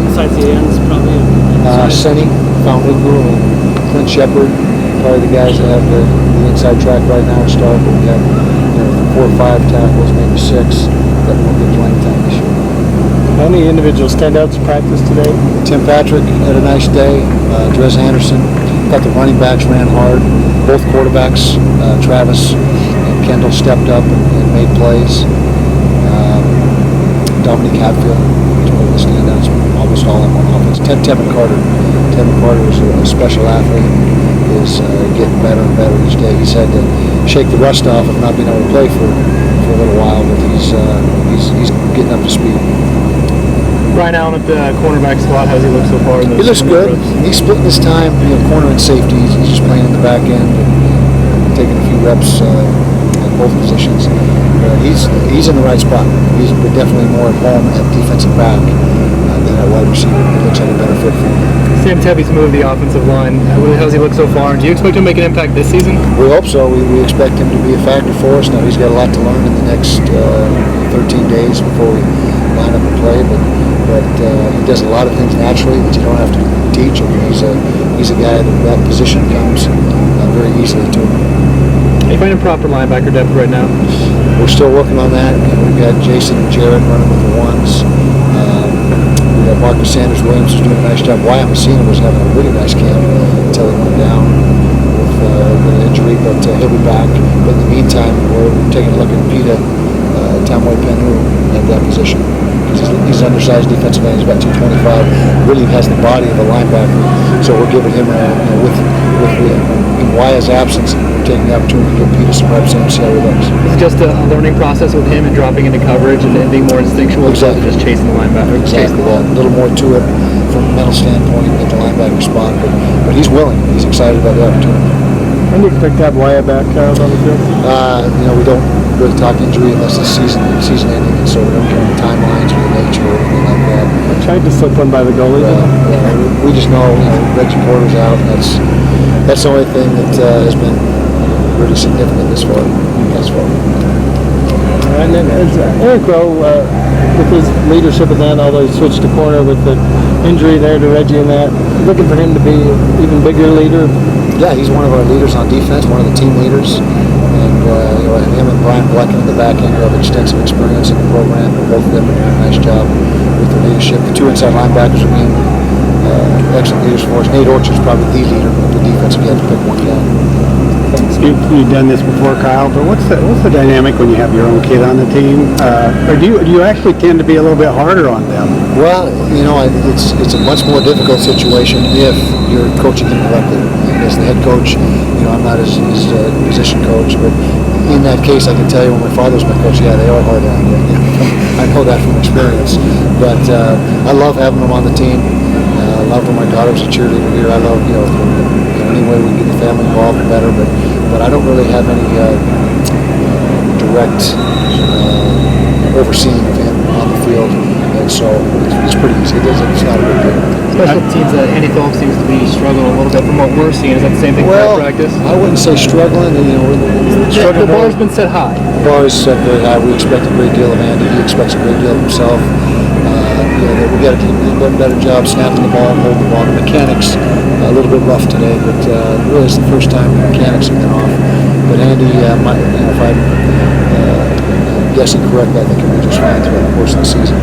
besides the ends, probably? Senny, Fountainwood, and Clint Shepard, probably the guys that have the inside track right now at start. But we have 4 or 5 tackles, maybe 6 that will get playing time this year. Any individual standouts practice today? Tim Patrick had a nice day. Drez Anderson. Thought the running backs ran hard. Both quarterbacks, Travis and Kendall, stepped up and made plays. Dominique Hatfield was one of the standouts, almost all in one offense. Tevin Carter. Tevin Carter is a special athlete. Is getting better and better each day. He's had to shake the rust off of not being able to play for a little while, but he's getting up to speed. Ryan Allen at the cornerback slot, how's he look so far? He looks good. He's splitting his time, corner and safety. He's just playing in the back end and taking a few reps at both positions. He's in the right spot. He's definitely more at home at defensive back than at wide receiver. He looks like a better fit for him. Sam Tebby's moved the offensive line. How's he look so far? Do you expect him to make an impact this season? We hope so. We expect him to be a factor for us. Now he's got a lot to learn in the next 13 days before we line up and play, but he does a lot of things naturally that you don't have to teach him. He's a guy that position comes very easily to him. Are you finding proper linebacker depth right now? We're still working on that. We've got Jason and Jared running with the ones. We got Marcus Sanders Williams who's doing a nice job. Wyatt Messina was having a really nice camp until he went down with an injury, but he'll be back. But in the meantime, we're taking a look at Pita Tamoy Penu at that position. He's an undersized defensive end. He's about 225. Really has the body of a linebacker. So we're giving him in Wyatt's absence, we're taking the opportunity to give Pita some reps and see how he looks. Is it just a learning process with him and dropping into coverage and being more instinctual? Exactly. Just chasing the linebacker. Exactly. A little more to it from a mental standpoint at the linebacker spot, but he's willing. He's excited about the opportunity. When do you expect to have Wyatt back on the field? We don't really talk injury unless it's season ending, and so we don't get any timelines or the nature or anything like that. I tried to slip one by the goalie. We just know Reggie Porter's out, and that's the only thing that has been really significant thus far. And then Eric Rowe, with his leadership and that, although he switched to corner with the injury there to Reggie and that, looking for him to be an even bigger leader. Yeah, he's one of our leaders on defense, one of the team leaders. And him and Brian Blecken in the back end have extensive experience in the program. Both of them are doing a nice job with the leadership. The 2 inside linebackers are being excellent leaders for us. Nate Orchard's probably the leader of the defense if you had to pick one guy. You've done this before, Kyle, but what's the dynamic when you have your own kid on the team? Or do you actually tend to be a little bit harder on them? Well, it's a much more difficult situation if you're coaching them directly. As the head coach, I'm not his position coach, but in that case, I can tell you when my father was my coach, yeah, they are hard on you. I know that from experience. But I love having them on the team. I love when my daughter's a cheerleader here. I love, any way we can get the family involved, the better. But I don't really have any direct overseeing of him on the field, and so it's pretty easy. It's not a big deal. Special teams, Andy Phillips seems to be struggling a little bit from what we're seeing. Is that the same thing for practice? I wouldn't say struggling. The bar's been set high. The bar is set very high. We expect a great deal of Andy. He expects a great deal of himself. We got to do a little bit better job snapping the ball and holding the ball. The mechanics a little bit rough today, but really it's the first time the mechanics have been off. But Andy, if I'm guessing correctly, I think he'll be just fine throughout the course of the season.